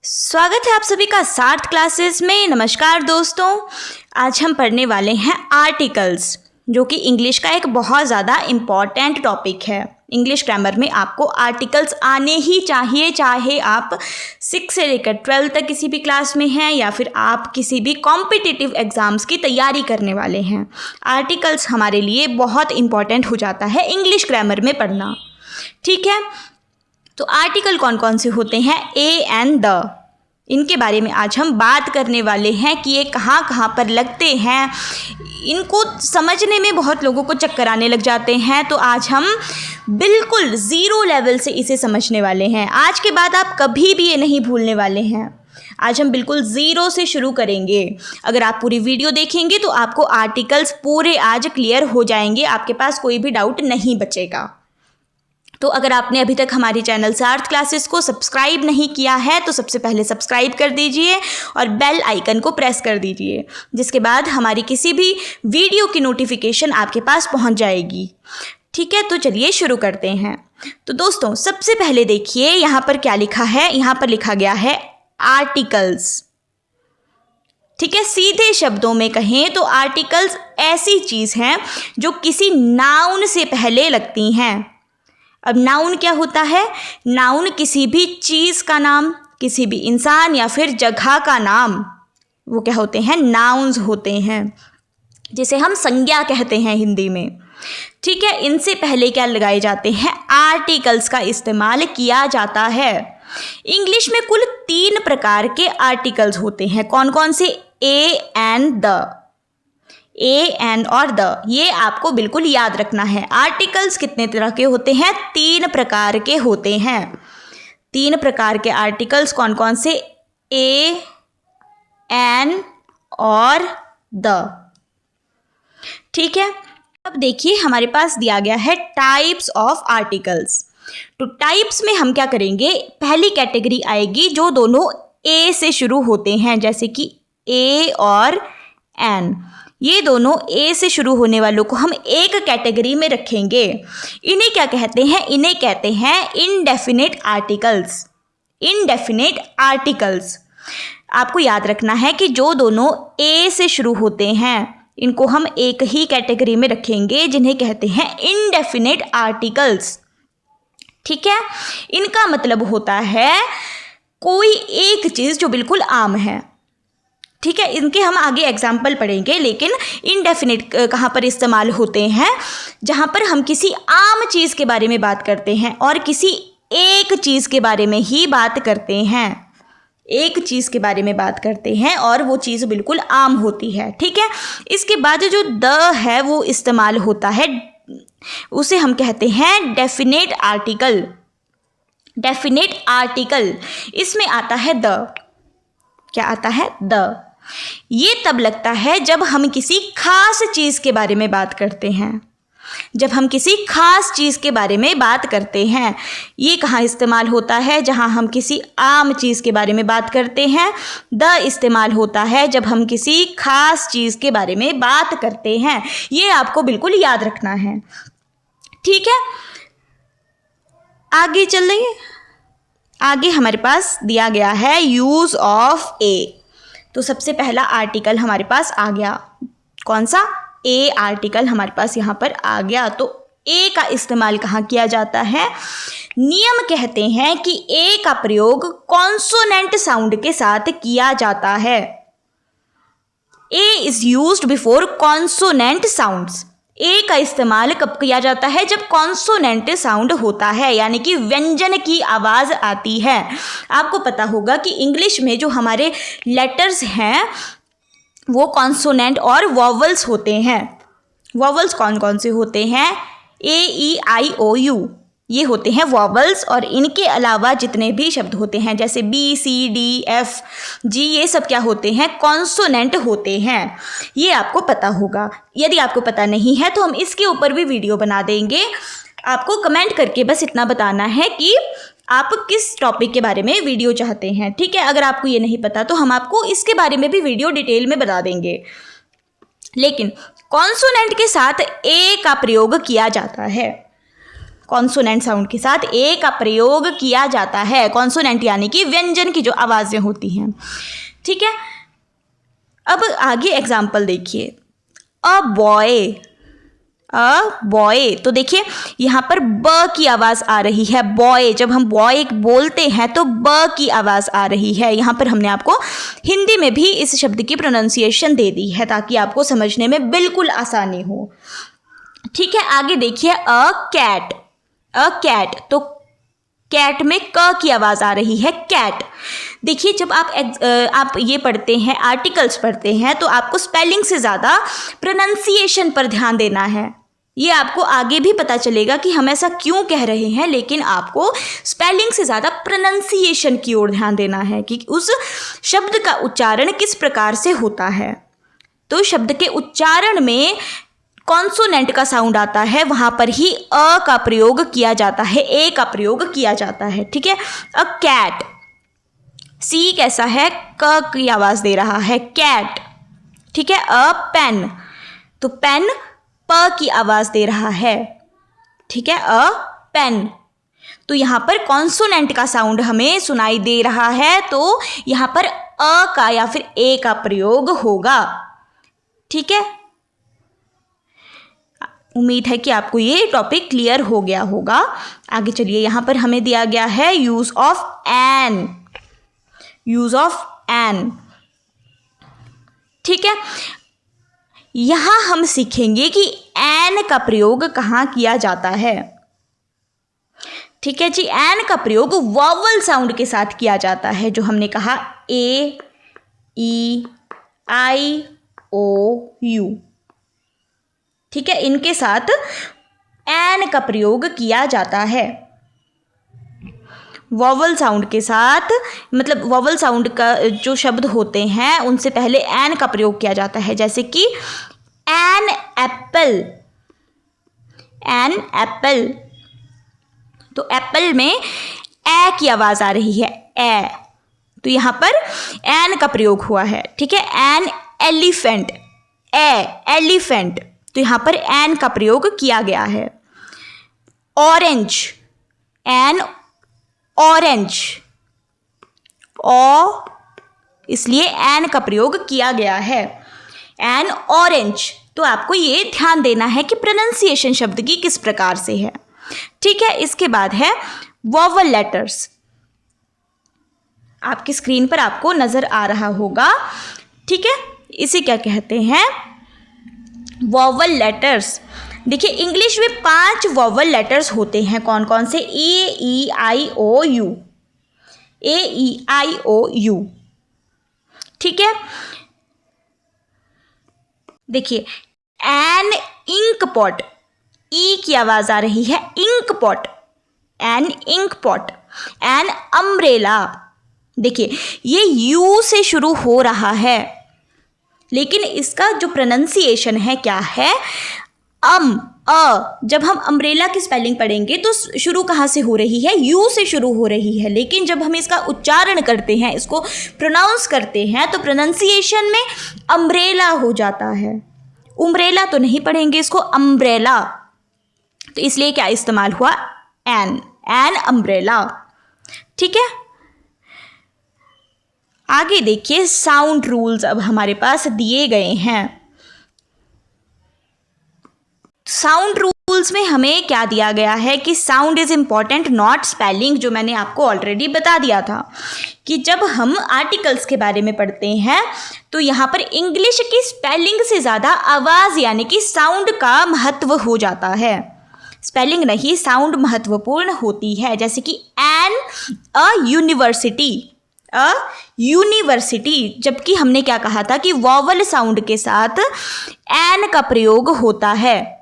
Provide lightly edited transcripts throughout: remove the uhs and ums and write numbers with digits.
स्वागत है आप सभी का सार्थ क्लासेस में। नमस्कार दोस्तों, आज हम पढ़ने वाले हैं आर्टिकल्स, जो कि इंग्लिश का एक बहुत ज़्यादा इम्पॉर्टेंट टॉपिक है। इंग्लिश ग्रामर में आपको आर्टिकल्स आने ही चाहिए, चाहे आप 6 से लेकर 12 तक किसी भी क्लास में हैं या फिर आप किसी भी कॉम्पिटिटिव एग्ज़ाम्स की तैयारी करने वाले हैं। आर्टिकल्स हमारे लिए बहुत इम्पॉर्टेंट हो जाता है इंग्लिश ग्रामर में पढ़ना। ठीक है, तो आर्टिकल कौन कौन से होते हैं? ए एंड द, इनके बारे में आज हम बात करने वाले हैं कि ये कहाँ कहाँ पर लगते हैं। इनको समझने में बहुत लोगों को चक्कर आने लग जाते हैं, तो आज हम बिल्कुल ज़ीरो लेवल से इसे समझने वाले हैं। आज के बाद आप कभी भी ये नहीं भूलने वाले हैं। आज हम बिल्कुल ज़ीरो से शुरू करेंगे। अगर आप पूरी वीडियो देखेंगे तो आपको आर्टिकल्स पूरे आज क्लियर हो जाएंगे, आपके पास कोई भी डाउट नहीं बचेगा। तो अगर आपने अभी तक हमारी चैनल सार्थ क्लासेस को सब्सक्राइब नहीं किया है तो सबसे पहले सब्सक्राइब कर दीजिए और बेल आइकन को प्रेस कर दीजिए, जिसके बाद हमारी किसी भी वीडियो की नोटिफिकेशन आपके पास पहुंच जाएगी। ठीक है, तो चलिए शुरू करते हैं। तो दोस्तों, सबसे पहले देखिए यहाँ पर क्या लिखा है। यहाँ पर लिखा गया है आर्टिकल्स। ठीक है, सीधे शब्दों में कहें तो आर्टिकल्स ऐसी चीज़ हैं जो किसी नाउन से पहले लगती हैं। अब नाउन क्या होता है? नाउन किसी भी चीज़ का नाम, किसी भी इंसान या फिर जगह का नाम, वो क्या होते हैं? नाउन्स होते हैं, जिसे हम संज्ञा कहते हैं हिंदी में। ठीक है, इनसे पहले क्या लगाए जाते हैं? आर्टिकल्स का इस्तेमाल किया जाता है। इंग्लिश में कुल 3 प्रकार के आर्टिकल्स होते हैं। कौन कौन से? A and the. A and और द, ये आपको बिल्कुल याद रखना है। आर्टिकल्स कितने तरह के होते हैं? 3 प्रकार के होते हैं। 3 प्रकार के आर्टिकल्स कौन कौन से? ए, एन और द। ठीक है, अब देखिए हमारे पास दिया गया है टाइप्स ऑफ आर्टिकल्स। तो टाइप्स में हम क्या करेंगे? पहली कैटेगरी आएगी जो दोनों ए से शुरू होते हैं, जैसे कि ए और एन। ये दोनों ए से शुरू होने वालों को हम एक कैटेगरी में रखेंगे। इन्हें क्या कहते हैं? इन्हें कहते हैं इनडेफिनेट आर्टिकल्स। इनडेफिनेट आर्टिकल्स, आपको याद रखना है कि जो दोनों ए से शुरू होते हैं इनको हम एक ही कैटेगरी में रखेंगे, जिन्हें कहते हैं इनडेफिनेट आर्टिकल्स। ठीक है, इनका मतलब होता है कोई एक चीज़ जो बिल्कुल आम है। ठीक है, इनके हम आगे एग्जाम्पल पढ़ेंगे, लेकिन इनडेफिनेट कहाँ पर इस्तेमाल होते हैं? जहाँ पर हम किसी आम चीज़ के बारे में बात करते हैं और किसी एक चीज़ के बारे में ही बात करते हैं। एक चीज़ के बारे में बात करते हैं और वो चीज़ बिल्कुल आम होती है। ठीक है, इसके बाद जो द है वो इस्तेमाल होता है, उसे हम कहते हैं डेफिनेट आर्टिकल। डेफिनेट आर्टिकल, इसमें आता है द। क्या आता है? द। ये तब लगता है जब हम किसी खास चीज़ के बारे में बात करते हैं। जब हम किसी खास चीज़ के बारे में बात करते हैं। ये कहाँ इस्तेमाल होता है? जहाँ हम किसी आम चीज़ के बारे में बात करते हैं। द इस्तेमाल होता है जब हम किसी खास चीज़ के बारे में बात करते हैं। ये आपको बिल्कुल याद रखना है। ठीक है, आगे चल रही। आगे हमारे पास दिया गया है यूज़ ऑफ ए। तो सबसे पहला आर्टिकल हमारे पास आ गया। कौन सा? ए आर्टिकल हमारे पास यहाँ पर आ गया। तो ए का इस्तेमाल कहाँ किया जाता है? नियम कहते हैं कि ए का प्रयोग कॉन्सोनेंट साउंड के साथ किया जाता है। A is used before consonant sounds. A का इस्तेमाल कब किया जाता है? जब कॉन्सोनेंट साउंड होता है, यानी कि व्यंजन की आवाज़ आती है। आपको पता होगा कि इंग्लिश में जो हमारे लेटर्स हैं वो कॉन्सोनेंट और वॉवल्स होते हैं। वॉवल्स कौन कौन से होते हैं? ए, ई, आई, ओ, यू, ये होते हैं वॉवल्स। और इनके अलावा जितने भी शब्द होते हैं, जैसे बी, सी, डी, एफ, जी, ये सब क्या होते हैं? कॉन्सोनेंट होते हैं। ये आपको पता होगा। यदि आपको पता नहीं है तो हम इसके ऊपर भी वीडियो बना देंगे। आपको कमेंट करके बस इतना बताना है कि आप किस टॉपिक के बारे में वीडियो चाहते हैं। ठीक है, अगर आपको ये नहीं पता तो हम आपको इसके बारे में भी वीडियो डिटेल में बता देंगे। लेकिन कॉन्सोनेंट के साथ ए का प्रयोग किया जाता है। कॉन्सोनेंट साउंड के साथ ए का प्रयोग किया जाता है। कॉन्सोनेंट यानी कि व्यंजन की जो आवाज़ें होती हैं, ठीक है। अब आगे एग्जाम्पल देखिए, अ बॉय, तो देखिए यहाँ पर ब की आवाज़ आ रही है, बॉय। जब हम बॉय बोलते हैं तो ब की आवाज़ आ रही है। यहाँ पर हमने आपको हिंदी में भी इस शब्द की प्रोनाउंसिएशन दे दी है ताकि आपको समझने में बिल्कुल आसानी हो, ठीक है। आगे देखिए, अ कैट, तो कैट में क की आवाज़ आ रही है, कैट। देखिए जब आप ये पढ़ते हैं, आर्टिकल्स पढ़ते हैं, तो आपको स्पेलिंग से ज़्यादा प्रोनाउंसिएशन पर ध्यान देना है। ये आपको आगे भी पता चलेगा कि हम ऐसा क्यों कह रहे हैं, लेकिन आपको स्पेलिंग से ज़्यादा प्रोनाउंसिएशन की ओर ध्यान देना है कि उस शब्द का उच्चारण किस प्रकार से होता है। तो शब्द के उच्चारण में कॉन्सोनेंट का साउंड आता है, वहाँ पर ही अ का प्रयोग किया जाता है, ए का प्रयोग किया जाता है, ठीक है। अ कैट, सी कैसा है, क की आवाज़ दे रहा है, कैट, ठीक है। अ पेन, तो पेन प की आवाज़ दे रहा है, ठीक है। अ पेन, तो यहाँ पर कॉन्सोनेंट का साउंड हमें सुनाई दे रहा है, तो यहाँ पर अ का या फिर ए का प्रयोग होगा, ठीक है। उम्मीद है कि आपको ये टॉपिक क्लियर हो गया होगा। आगे चलिए, यहाँ पर हमें दिया गया है यूज़ ऑफ एन, ठीक है। यहाँ हम सीखेंगे कि एन का प्रयोग कहाँ किया जाता है, ठीक है जी। एन का प्रयोग वॉवल साउंड के साथ किया जाता है, जो हमने कहा ए, ई, आई, ओ, यू, ठीक है। इनके साथ एन का प्रयोग किया जाता है। वॉवल साउंड के साथ, मतलब वॉवल साउंड का जो शब्द होते हैं उनसे पहले एन का प्रयोग किया जाता है, जैसे कि एन एप्पल, तो एप्पल में ए की आवाज़ आ रही है, ए, तो यहाँ पर एन का प्रयोग हुआ है, ठीक है। एन एलिफेंट, एलिफेंट, तो यहाँ पर एन का प्रयोग किया गया है। ऑरेंज, एन ऑरेंज, ओ, इसलिए एन का प्रयोग किया गया है, एन ऑरेंज। तो आपको ये ध्यान देना है कि प्रोनाउंसिएशन शब्द की किस प्रकार से है, ठीक है। इसके बाद है वॉवल लेटर्स, आपकी स्क्रीन पर आपको नजर आ रहा होगा, ठीक है। इसे क्या कहते हैं, वॉवल लेटर्स। देखिए इंग्लिश में 5 वॉवल लेटर्स होते हैं, कौन कौन से, ए, ई, आई, ओ, you, A, E, I, O, you, ठीक है। देखिए एन इंक पॉट, ई की आवाज आ रही है, ink pot, an ink pot. An umbrella, देखिए ये यू से शुरू हो रहा है, लेकिन इसका जो प्रोनाउंसिएशन है क्या है, जब हम अम्ब्रेला की स्पेलिंग पढ़ेंगे तो शुरू कहाँ से हो रही है, यू से शुरू हो रही है, लेकिन जब हम इसका उच्चारण करते हैं, इसको प्रोनाउंस करते हैं, तो प्रोनाउंसिएशन में अम्ब्रेला हो जाता है। उम्ब्रेला तो नहीं पढ़ेंगे इसको, अम्ब्रेला, तो इसलिए क्या इस्तेमाल हुआ, एन अम्ब्रेला, ठीक है। आगे देखिए साउंड रूल्स अब हमारे पास दिए गए हैं। साउंड रूल्स में हमें क्या दिया गया है कि sound is important not spelling, जो मैंने आपको ऑलरेडी बता दिया था कि जब हम आर्टिकल्स के बारे में पढ़ते हैं तो यहाँ पर इंग्लिश की स्पेलिंग से ज़्यादा आवाज़ यानी कि साउंड का महत्व हो जाता है। स्पेलिंग नहीं, साउंड महत्वपूर्ण होती है। जैसे कि यूनिवर्सिटी, जबकि हमने क्या कहा था कि वॉवल साउंड के साथ एन का प्रयोग होता है,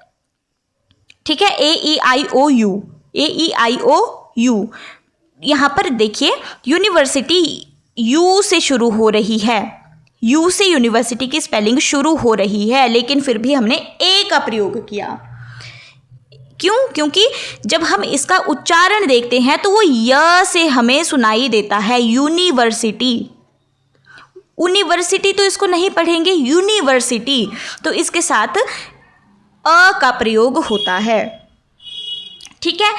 ठीक है, AEIOU। यहाँ पर देखिए यूनिवर्सिटी यू से शुरू हो रही है, यू से यूनिवर्सिटी की स्पेलिंग शुरू हो रही है, लेकिन फिर भी हमने ए का प्रयोग किया। क्यों? क्योंकि जब हम इसका उच्चारण देखते हैं तो वो य से हमें सुनाई देता है, यूनिवर्सिटी तो इसको नहीं पढ़ेंगे, यूनिवर्सिटी, तो इसके साथ अ का प्रयोग होता है, ठीक है।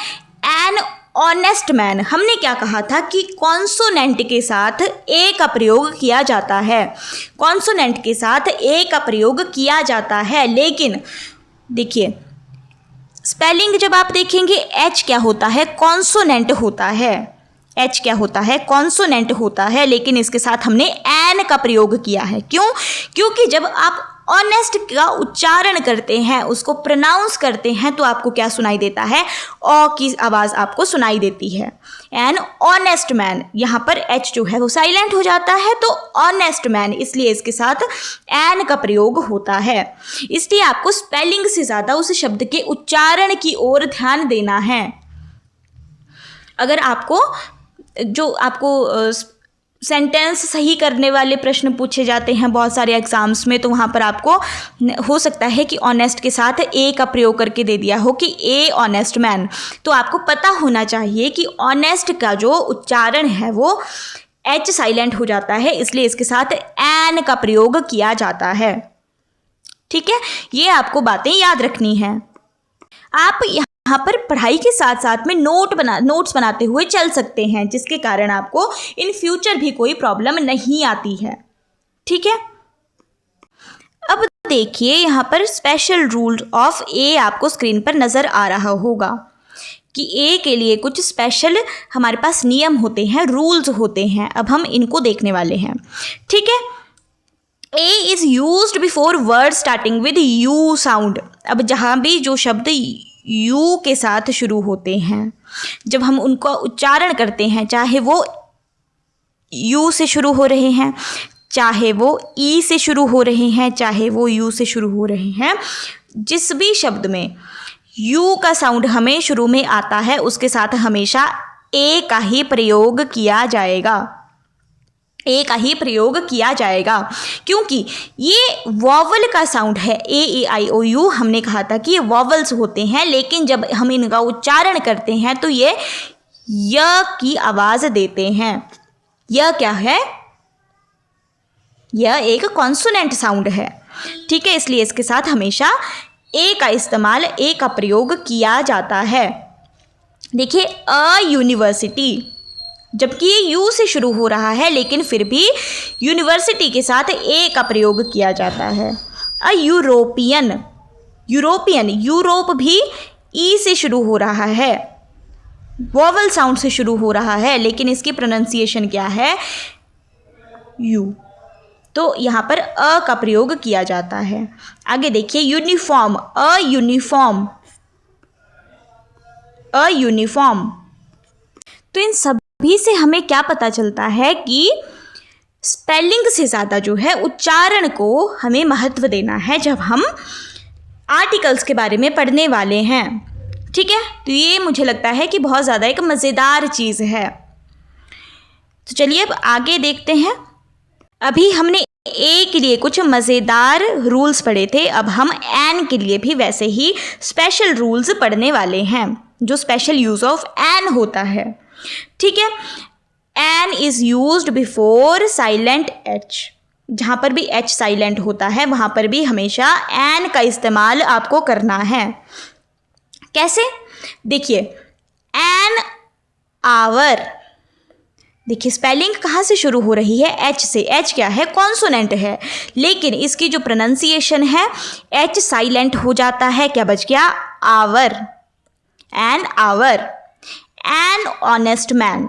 एन ऑनेस्ट मैन, हमने क्या कहा था कि कॉन्सोनेंट के साथ ए का प्रयोग किया जाता है, कॉन्सोनेंट के साथ ए का प्रयोग किया जाता है। लेकिन देखिए स्पेलिंग जब आप देखेंगे एच क्या होता है, कॉन्सोनेंट होता है, एच क्या होता है, कॉन्सोनेंट होता है, लेकिन इसके साथ हमने एन का प्रयोग किया है। क्यों? क्योंकि जब आप ऑनेस्ट का उच्चारण करते हैं, उसको प्रोनाउंस करते हैं, तो आपको क्या सुनाई देता है, ओ की आवाज़ आपको सुनाई देती है। एन ऑनेस्ट मैन, यहाँ पर एच जो है वो साइलेंट हो जाता है, तो ऑनेस्ट मैन, इसलिए इसके साथ एन का प्रयोग होता है। इसलिए आपको स्पेलिंग से ज़्यादा उस शब्द के उच्चारण की ओर ध्यान देना है। अगर आपको सेंटेंस सही करने वाले प्रश्न पूछे जाते हैं बहुत सारे एग्जाम्स में, तो वहाँ पर आपको हो सकता है कि ऑनेस्ट के साथ ए का प्रयोग करके दे दिया हो कि ए ऑनेस्ट मैन, तो आपको पता होना चाहिए कि ऑनेस्ट का जो उच्चारण है वो एच साइलेंट हो जाता है, इसलिए इसके साथ एन का प्रयोग किया जाता है। ठीक है, ये आपको बातें याद रखनी है। आप यहाँ पर पढ़ाई के साथ साथ में नोट्स बनाते हुए चल सकते हैं, जिसके कारण आपको इन फ्यूचर भी कोई प्रॉब्लम नहीं आती है। ठीक है, अब देखिए यहाँ पर स्पेशल रूल ऑफ ए आपको स्क्रीन पर नज़र आ रहा होगा कि ए के लिए कुछ स्पेशल हमारे पास नियम होते हैं, रूल्स होते हैं। अब हम इनको देखने वाले हैं। ठीक है, A is used before word starting with you sound. अब जहाँ भी जो शब्द यू के साथ शुरू होते हैं, जब हम उनको उच्चारण करते हैं, चाहे वो यू से शुरू हो रहे हैं, चाहे वो ई से शुरू हो रहे हैं, चाहे वो यू से शुरू हो रहे हैं, जिस भी शब्द में यू का साउंड हमें शुरू में आता है, उसके साथ हमेशा ए का ही प्रयोग किया जाएगा, ए का ही प्रयोग किया जाएगा। क्योंकि ये वॉवल का साउंड है, ए ई आई ओ यू, हमने कहा था कि ये वॉवल्स होते हैं, लेकिन जब हम इनका उच्चारण करते हैं तो ये य की आवाज़ देते हैं। यह क्या है? यह एक कॉन्सोनेंट साउंड है। ठीक है, इसलिए इसके साथ हमेशा ए का इस्तेमाल, ए का प्रयोग किया जाता है। देखिए अ यूनिवर्सिटी, जबकि ये यू से शुरू हो रहा है, लेकिन फिर भी यूनिवर्सिटी के साथ ए का प्रयोग किया जाता है। अ यूरोपियन, यूरोपियन, यूरोप भी ई से शुरू हो रहा है, वॉवल साउंड से शुरू हो रहा है, लेकिन इसकी प्रोनाउंसिएशन क्या है? यू। तो यहाँ पर अ का प्रयोग किया जाता है। आगे देखिए uniform, a uniform, a uniform. तो इन सभी से हमें क्या पता चलता है कि स्पेलिंग से ज़्यादा जो है उच्चारण को हमें महत्व देना है जब हम आर्टिकल्स के बारे में पढ़ने वाले हैं। ठीक है, तो ये मुझे लगता है कि बहुत ज़्यादा एक मज़ेदार चीज़ है। तो चलिए अब आगे देखते हैं। अभी हमने ए के लिए कुछ मज़ेदार रूल्स पढ़े थे, अब हम एन के लिए भी वैसे ही स्पेशल रूल्स पढ़ने वाले हैं, जो स्पेशल यूज़ ऑफ एन होता है। ठीक है, an is used before silent H. जहाँ पर भी एच साइलेंट होता है वहाँ पर भी हमेशा एन का इस्तेमाल आपको करना है। कैसे? देखिए एन आवर, देखिए स्पेलिंग कहाँ से शुरू हो रही है? एच से। एच क्या है? कॉन्सोनेंट है, लेकिन इसकी जो प्रोनाउंसिएशन है एच साइलेंट हो जाता है। क्या बच गया? Hour. An hour. An honest man,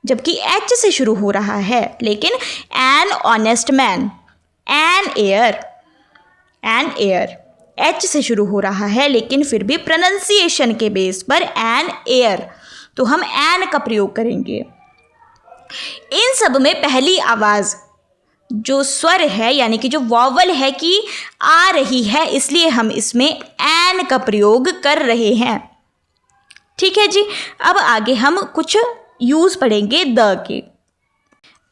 जबकि एच से शुरू हो रहा है, लेकिन an honest man. An air, an air, H से शुरू हो रहा है, लेकिन फिर भी प्रोनाउंसिएशन के बेस पर एन एयर, तो हम एन का प्रयोग करेंगे। इन सब में पहली आवाज़ जो स्वर है, यानी कि जो वॉवल है कि आ रही है, इसलिए हम इसमें एन का प्रयोग कर रहे हैं। ठीक है जी, अब आगे हम कुछ यूज़ पढ़ेंगे द के।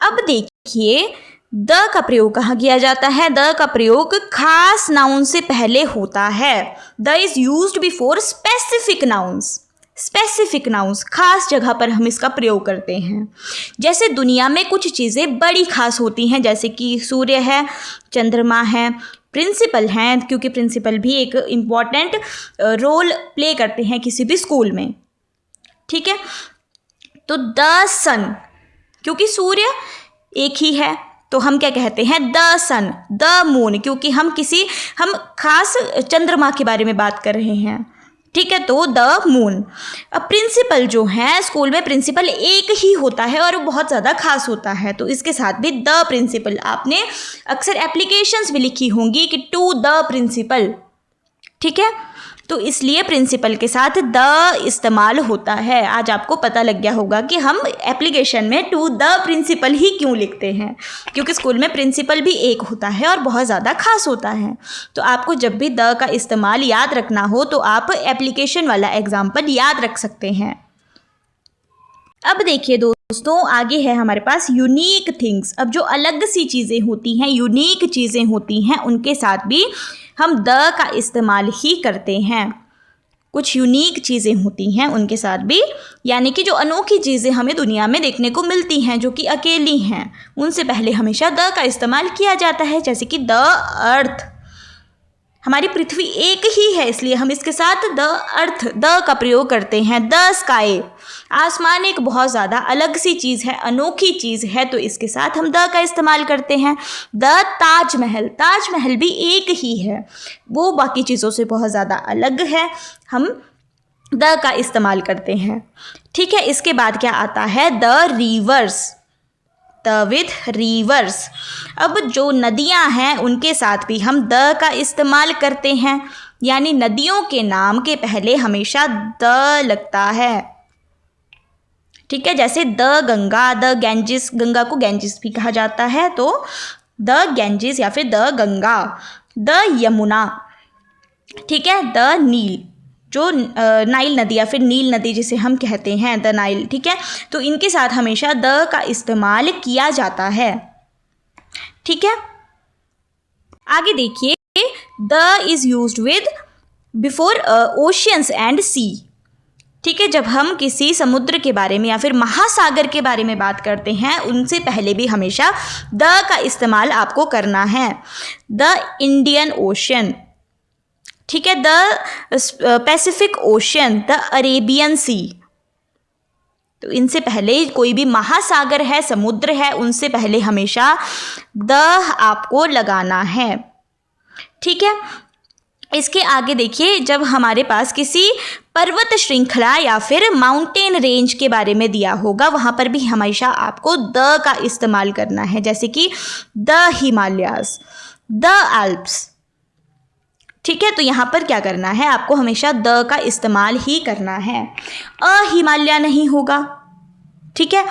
अब देखिए द का प्रयोग कहाँ किया जाता है? द का प्रयोग खास नाउन से पहले होता है। The is used before specific nouns. Specific nouns, खास जगह पर हम इसका प्रयोग करते हैं। जैसे दुनिया में कुछ चीज़ें बड़ी खास होती हैं, जैसे कि सूर्य है, चंद्रमा है, प्रिंसिपल हैं, क्योंकि प्रिंसिपल भी एक इम्पॉर्टेंट रोल प्ले करते हैं किसी भी स्कूल में। ठीक है, तो द सन, क्योंकि सूर्य एक ही है तो हम क्या कहते हैं, द सन। द मून, क्योंकि हम खास चंद्रमा के बारे में बात कर रहे हैं। ठीक है, तो द मून। अब प्रिंसिपल जो है, स्कूल में प्रिंसिपल एक ही होता है और वो बहुत ज़्यादा खास होता है, तो इसके साथ भी द प्रिंसिपल। आपने अक्सर एप्लीकेशंस भी लिखी होंगी कि टू द प्रिंसिपल। ठीक है, तो इसलिए प्रिंसिपल के साथ द इस्तेमाल होता है। आज आपको पता लग गया होगा कि हम एप्लीकेशन में टू द प्रिंसिपल ही क्यों लिखते हैं, क्योंकि स्कूल में प्रिंसिपल भी एक होता है और बहुत ज़्यादा खास होता है। तो आपको जब भी द का इस्तेमाल याद रखना हो तो आप एप्लीकेशन वाला एग्जाम्पल याद रख सकते हैं। अब देखिए दोस्तों, आगे है हमारे पास यूनिक थिंग्स। अब जो अलग सी चीज़ें होती हैं, यूनिक चीज़ें होती हैं, उनके साथ भी हम द का इस्तेमाल ही करते हैं। कुछ यूनिक चीज़ें होती हैं उनके साथ भी, यानी कि जो अनोखी चीज़ें हमें दुनिया में देखने को मिलती हैं जो कि अकेली हैं, उनसे पहले हमेशा द का इस्तेमाल किया जाता है। जैसे कि द अर्थ, हमारी पृथ्वी एक ही है इसलिए हम इसके साथ द अर्थ, द का प्रयोग करते हैं। द स्काई, आसमान एक बहुत ज़्यादा अलग सी चीज़ है, अनोखी चीज़ है, तो इसके साथ हम द का इस्तेमाल करते हैं। द ताजमहल, ताजमहल भी एक ही है, वो बाकी चीज़ों से बहुत ज़्यादा अलग है, हम द का इस्तेमाल करते हैं। ठीक है, इसके बाद क्या आता है, the reverse, the with reverse. अब जो नदियां हैं उनके साथ भी हम द का इस्तेमाल करते हैं, यानी नदियों के नाम के पहले हमेशा द लगता है। ठीक है, जैसे the Ganga, the Ganges, Ganga को गैंजिस भी कहा जाता है, तो द गैंजिस या फिर द गंगा। द यमुना, ठीक है, द नील, जो नाइल नदी या फिर नील नदी जिसे हम कहते हैं, द नाइल। ठीक है, तो इनके साथ हमेशा द का इस्तेमाल किया जाता है। ठीक है, आगे देखिए, the is used with before oceans and sea. ठीक है, जब हम किसी समुद्र के बारे में या फिर महासागर के बारे में बात करते हैं, उनसे पहले भी हमेशा द का इस्तेमाल आपको करना है। द इंडियन ओशन, ठीक है, the Pacific ocean, the Arabian sea. तो इनसे पहले कोई भी महासागर है, समुद्र है, उनसे पहले हमेशा द आपको लगाना है। ठीक है, इसके आगे देखिए, जब हमारे पास किसी पर्वत श्रृंखला या फिर माउंटेन रेंज के बारे में दिया होगा, वहाँ पर भी हमेशा आपको द का इस्तेमाल करना है। जैसे कि द हिमालयाज, द एल्प्स। ठीक है, तो यहाँ पर क्या करना है, आपको हमेशा द का इस्तेमाल ही करना है। अ हिमालय नहीं होगा, ठीक है,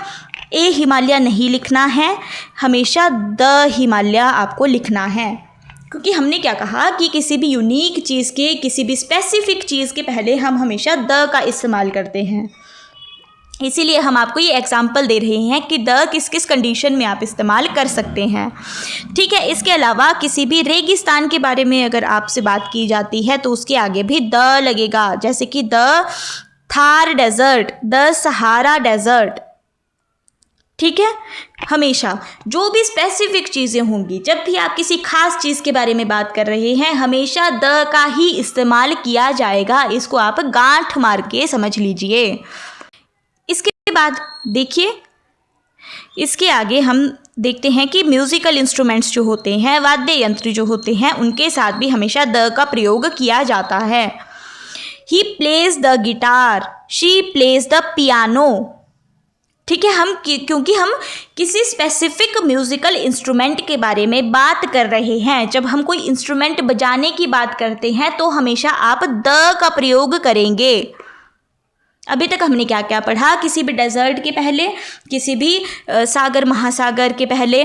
ए हिमालय नहीं लिखना है, हमेशा द हिमालय आपको लिखना है। क्योंकि हमने क्या कहा कि किसी भी यूनिक चीज़ के, किसी भी स्पेसिफिक चीज़ के पहले हम हमेशा द का इस्तेमाल करते हैं। इसीलिए हम आपको ये एग्जाम्पल दे रहे हैं कि द किस किस कंडीशन में आप इस्तेमाल कर सकते हैं। ठीक है, इसके अलावा किसी भी रेगिस्तान के बारे में अगर आपसे बात की जाती है तो उसके आगे भी द लगेगा। जैसे कि the Thar desert, the Sahara desert. ठीक है, हमेशा जो भी स्पेसिफिक चीज़ें होंगी, जब भी आप किसी खास चीज़ के बारे में बात कर रहे हैं, हमेशा द का ही इस्तेमाल किया जाएगा। इसको आप गांठ मार के समझ लीजिए। इसके बाद देखिए, इसके आगे हम देखते हैं कि म्यूज़िकल इंस्ट्रूमेंट्स जो होते हैं, वाद्य यंत्र जो होते हैं, उनके साथ भी हमेशा द का प्रयोग किया जाता है। He plays the guitar, she plays the piano. ठीक है, क्योंकि हम किसी स्पेसिफिक म्यूज़िकल इंस्ट्रूमेंट के बारे में बात कर रहे हैं, जब हम कोई इंस्ट्रूमेंट बजाने की बात करते हैं तो हमेशा आप द का प्रयोग करेंगे। अभी तक हमने क्या क्या पढ़ा, किसी भी डेजर्ट के पहले, किसी भी सागर महासागर के पहले,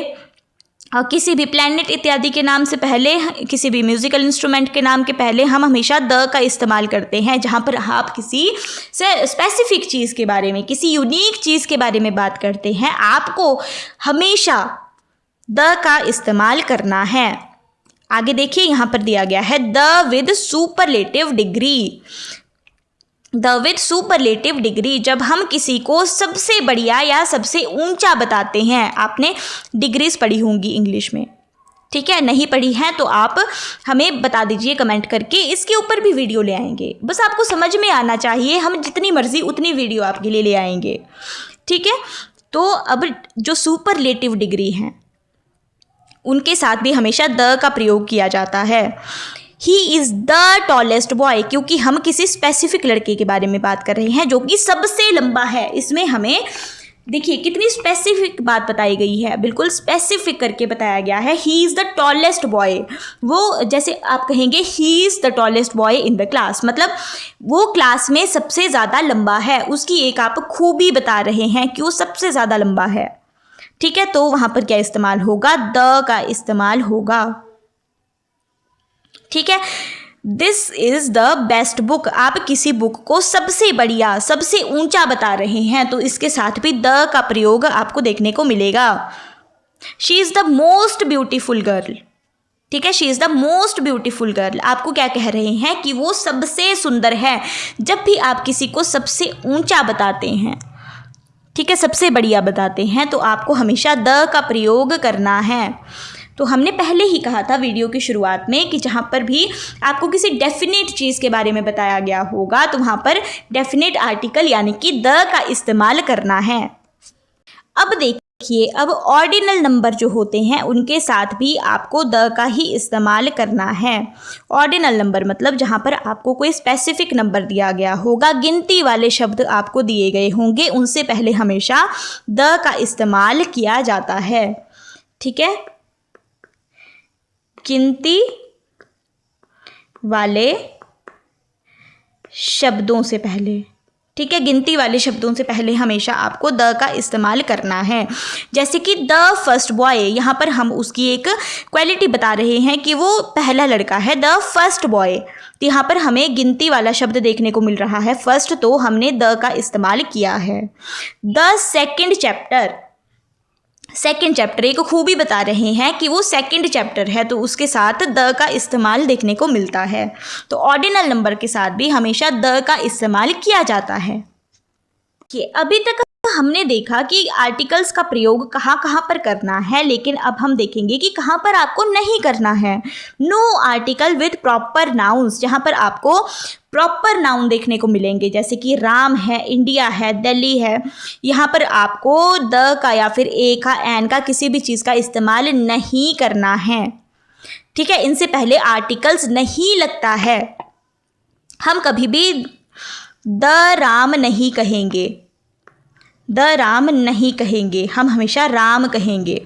और किसी भी प्लैनेट इत्यादि के नाम से पहले, किसी भी म्यूज़िकल इंस्ट्रूमेंट के नाम के पहले हम हमेशा द का इस्तेमाल करते हैं। जहाँ पर आप किसी से स्पेसिफिक चीज़ के बारे में, किसी यूनिक चीज़ के बारे में बात करते हैं, आपको हमेशा द का इस्तेमाल करना है। आगे देखिए, यहाँ पर दिया गया है the with superlative degree. The with superlative degree, जब हम किसी को सबसे बढ़िया या सबसे ऊंचा बताते हैं। आपने डिग्रीज पढ़ी होंगी इंग्लिश में, ठीक है, नहीं पढ़ी है तो आप हमें बता दीजिए कमेंट करके, इसके ऊपर भी वीडियो ले आएंगे। बस आपको समझ में आना चाहिए, हम जितनी मर्जी उतनी वीडियो आपके लिए ले आएंगे। ठीक है, तो अब जो सुपरलेटिव डिग्री हैं उनके साथ भी हमेशा द का प्रयोग किया जाता है। He is the tallest boy, क्योंकि हम किसी स्पेसिफिक लड़के के बारे में बात कर रहे हैं जो कि सबसे लंबा है। इसमें हमें देखिए कितनी स्पेसिफिक बात बताई गई है, बिल्कुल स्पेसिफिक करके बताया गया है। He is the tallest boy, वो जैसे आप कहेंगे he is the tallest boy in the class, मतलब वो क्लास में सबसे ज़्यादा लंबा है, उसकी एक आप खूबी बता रहे हैं कि वो सबसे ज़्यादा लंबा है। ठीक है, तो वहाँ पर क्या इस्तेमाल होगा, द का इस्तेमाल होगा। ठीक है, this is the best book, आप किसी बुक को सबसे बढ़िया सबसे ऊंचा बता रहे हैं तो इसके साथ भी द का प्रयोग आपको देखने को मिलेगा। She is the most beautiful girl, ठीक है, she is the most beautiful girl, आपको क्या कह रहे हैं कि वो सबसे सुंदर है। जब भी आप किसी को सबसे ऊंचा बताते हैं, ठीक है, सबसे बढ़िया बताते हैं, तो आपको हमेशा द का प्रयोग करना है। तो हमने पहले ही कहा था वीडियो की शुरुआत में कि जहाँ पर भी आपको किसी डेफिनेट चीज़ के बारे में बताया गया होगा तो वहाँ पर डेफिनेट आर्टिकल यानी कि द का इस्तेमाल करना है। अब देखिए, अब ऑर्डिनल नंबर जो होते हैं उनके साथ भी आपको द का ही इस्तेमाल करना है। ऑर्डिनल नंबर मतलब जहाँ पर आपको कोई स्पेसिफिक नंबर दिया गया होगा, गिनती वाले शब्द आपको दिए गए होंगे, उनसे पहले हमेशा द का इस्तेमाल किया जाता है। ठीक है, गिनती वाले शब्दों से पहले, ठीक है, गिनती वाले शब्दों से पहले हमेशा आपको द का इस्तेमाल करना है। जैसे कि द फर्स्ट बॉय, यहाँ पर हम उसकी एक क्वालिटी बता रहे हैं कि वो पहला लड़का है, द फर्स्ट बॉय। तो यहाँ पर हमें गिनती वाला शब्द देखने को मिल रहा है फर्स्ट, तो हमने द का इस्तेमाल किया है। The second chapter, second chapter एक खूबी बता रहे हैं कि वो सेकेंड चैप्टर है तो उसके साथ द का इस्तेमाल देखने को मिलता है। तो ऑर्डिनल नंबर के साथ भी हमेशा द का इस्तेमाल किया जाता है। कि अभी तक हमने देखा कि आर्टिकल्स का प्रयोग कहाँ कहाँ पर करना है, लेकिन अब हम देखेंगे कि कहाँ पर आपको नहीं करना है। No article with proper nouns, जहाँ पर आपको प्रॉपर नाउन देखने को मिलेंगे, जैसे कि राम है, इंडिया है, दिल्ली है, यहाँ पर आपको द का या फिर ए का, एन का, किसी भी चीज़ का इस्तेमाल नहीं करना है। ठीक है, इनसे पहले आर्टिकल्स नहीं लगता है। हम कभी भी द राम नहीं कहेंगे, द राम नहीं कहेंगे, हम हमेशा राम कहेंगे।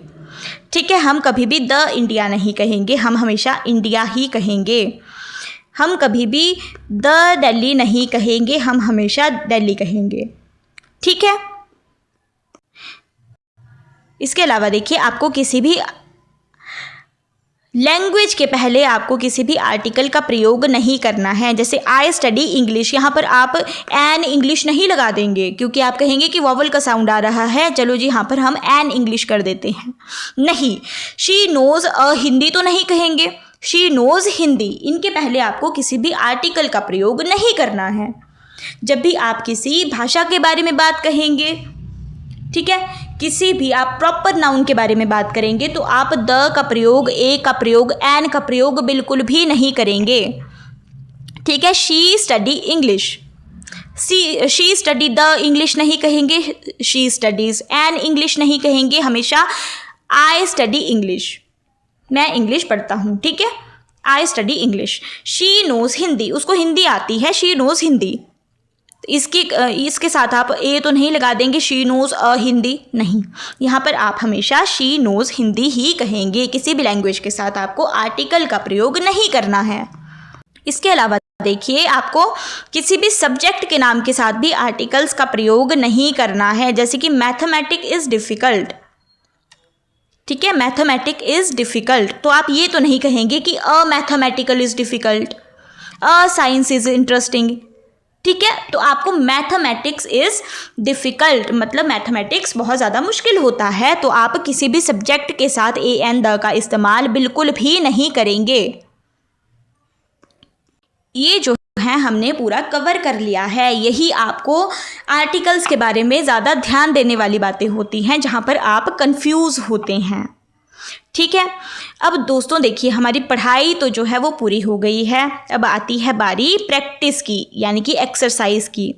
ठीक है, हम कभी भी द इंडिया नहीं कहेंगे, हम हमेशा इंडिया ही कहेंगे। हम कभी भी द दिल्ली नहीं कहेंगे, हम हमेशा दिल्ली कहेंगे। ठीक है, इसके अलावा देखिए, आपको किसी भी लैंग्वेज के पहले आपको किसी भी आर्टिकल का प्रयोग नहीं करना है। जैसे आई स्टडी इंग्लिश, यहाँ पर आप एन इंग्लिश नहीं लगा देंगे क्योंकि आप कहेंगे कि वॉवल का साउंड आ रहा है, चलो जी यहाँ पर हम एन इंग्लिश कर देते हैं। नहीं, शी नोज़ अ हिंदी तो नहीं कहेंगे, शी नोज़ हिंदी। इनके पहले आपको किसी भी आर्टिकल का प्रयोग नहीं करना है। जब भी आप किसी भाषा के बारे में बात कहेंगे, ठीक है, किसी भी आप प्रॉपर नाउन के बारे में बात करेंगे तो आप द का प्रयोग, ए का प्रयोग, एन का प्रयोग बिल्कुल भी नहीं करेंगे। ठीक है, she study English, she study the English नहीं कहेंगे, शी स्टडीज़ एन इंग्लिश नहीं कहेंगे, हमेशा आई स्टडी इंग्लिश, मैं इंग्लिश पढ़ता हूँ। ठीक है, I study English. She knows Hindi, उसको हिंदी आती है, शी नोज़ हिंदी। इसके साथ आप ए तो नहीं लगा देंगे, शी नोज़ अ हिंदी, नहीं, यहाँ पर आप हमेशा शी नोज़ हिंदी ही कहेंगे। किसी भी लैंग्वेज के साथ आपको आर्टिकल का प्रयोग नहीं करना है। इसके अलावा देखिए, आपको किसी भी सब्जेक्ट के नाम के साथ भी आर्टिकल्स का प्रयोग नहीं करना है। जैसे कि मैथमेटिक इज़ डिफ़िकल्ट, ठीक है, मैथमेटिक इज़ डिफ़िकल्ट, तो आप ये तो नहीं कहेंगे कि a mathematical is difficult, a science is interesting. ठीक है, तो आपको मैथमेटिक्स इज़ डिफ़िकल्ट मतलब मैथमेटिक्स बहुत ज़्यादा मुश्किल होता है, तो आप किसी भी सब्जेक्ट के साथ ए एन द का इस्तेमाल बिल्कुल भी नहीं करेंगे। ये जो है हमने पूरा कवर कर लिया है। यही आपको आर्टिकल्स के बारे में ज़्यादा ध्यान देने वाली बातें होती हैं, जहाँ पर आप कंफ्यूज होते हैं। ठीक है। अब दोस्तों देखिए, हमारी पढ़ाई तो जो है वो पूरी हो गई है। अब आती है बारी प्रैक्टिस की, यानी कि एक्सरसाइज की।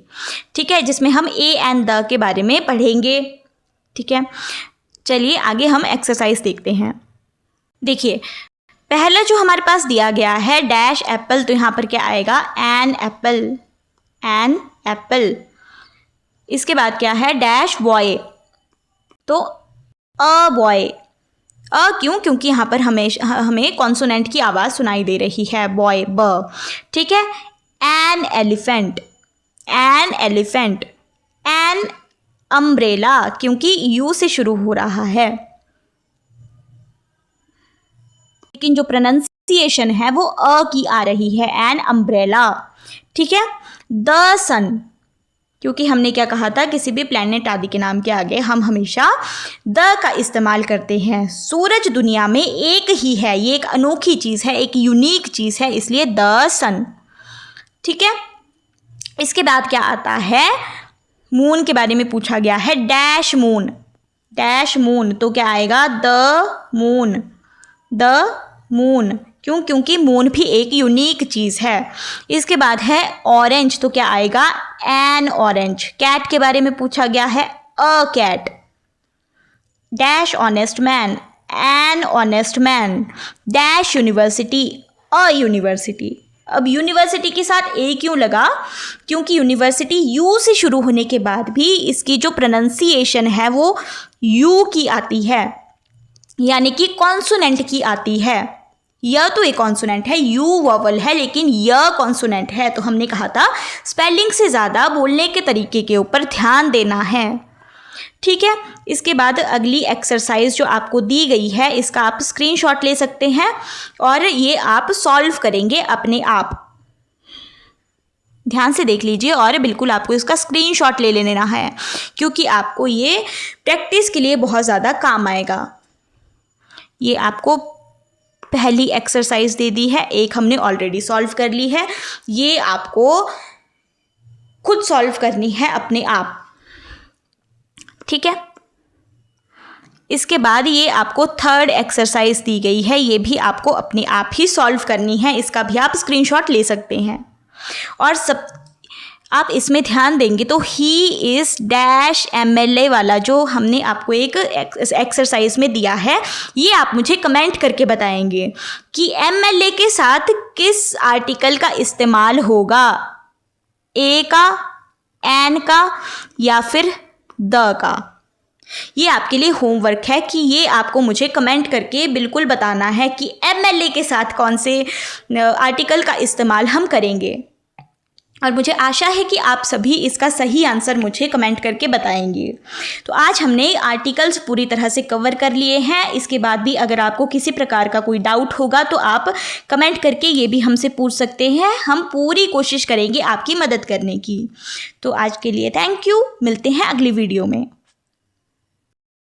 ठीक है, जिसमें हम ए एंड द के बारे में पढ़ेंगे। ठीक है, चलिए आगे हम एक्सरसाइज देखते हैं। देखिए, पहला जो हमारे पास दिया गया है डैश एप्पल, तो यहाँ पर क्या आएगा, एन एप्पल, एन एप्पल। इसके बाद क्या है, डैश बॉय, तो अ बॉय। अ क्यों, क्योंकि यहाँ पर हमें कॉन्सोनेंट की आवाज़ सुनाई दे रही है, बॉय, ब। ठीक है, an elephant, an elephant. An umbrella, क्योंकि यू से शुरू हो रहा है, लेकिन जो प्रोनाउंसिएशन है वो अ की आ रही है, एन अम्ब्रेला। ठीक है, द सन, क्योंकि हमने क्या कहा था, किसी भी प्लैनेट आदि के नाम के आगे हम हमेशा द का इस्तेमाल करते हैं। सूरज दुनिया में एक ही है, ये एक अनोखी चीज़ है, एक यूनिक चीज़ है, इसलिए द सन। ठीक है, इसके बाद क्या आता है, मून के बारे में पूछा गया है, डैश मून, डैश मून, तो क्या आएगा, द मून, द मून। क्यों, क्योंकि मून भी एक यूनिक चीज़ है। इसके बाद है ऑरेंज, तो क्या आएगा, एन ऑरेंज। कैट के बारे में पूछा गया है, a cat. Dash honest man, an honest man. Dash university, a university. अब यूनिवर्सिटी के साथ ए क्यों लगा, क्योंकि यूनिवर्सिटी यू से शुरू होने के बाद भी इसकी जो प्रोनाउंसिएशन है वो यू की आती है, यानी कि कॉन्सोनेंट की आती है। यह तो एक कॉन्सोनेंट है, यू वोवल है, लेकिन यह कॉन्सोनेंट है। तो हमने कहा था स्पेलिंग से ज़्यादा बोलने के तरीके के ऊपर ध्यान देना है। ठीक है, इसके बाद अगली एक्सरसाइज जो आपको दी गई है, इसका आप स्क्रीनशॉट ले सकते हैं और ये आप सॉल्व करेंगे अपने आप। ध्यान से देख लीजिए और बिल्कुल आपको इसका स्क्रीनशॉट ले लेना है, क्योंकि आपको ये प्रैक्टिस के लिए बहुत ज़्यादा काम आएगा। ये आपको पहली एक्सरसाइज दे दी है, एक हमने ऑलरेडी सॉल्व कर ली है, ये आपको खुद सॉल्व करनी है अपने आप। ठीक है, इसके बाद ये आपको थर्ड एक्सरसाइज दी गई है, ये भी आपको अपने आप ही सॉल्व करनी है, इसका भी आप स्क्रीनशॉट ले सकते हैं। और सब आप इसमें ध्यान देंगे तो ही इज़ डैश MLA वाला जो हमने आपको एक एक्सरसाइज में दिया है, ये आप मुझे कमेंट करके बताएंगे कि MLA के साथ किस आर्टिकल का इस्तेमाल होगा, ए का, एन का या फिर द का। ये आपके लिए होमवर्क है कि ये आपको मुझे कमेंट करके बिल्कुल बताना है कि MLA के साथ कौन से आर्टिकल का इस्तेमाल हम करेंगे। और मुझे आशा है कि आप सभी इसका सही आंसर मुझे कमेंट करके बताएंगे। तो आज हमने आर्टिकल्स पूरी तरह से कवर कर लिए हैं। इसके बाद भी अगर आपको किसी प्रकार का कोई डाउट होगा तो आप कमेंट करके ये भी हमसे पूछ सकते हैं, हम पूरी कोशिश करेंगे आपकी मदद करने की। तो आज के लिए थैंक यू, मिलते हैं अगली वीडियो में।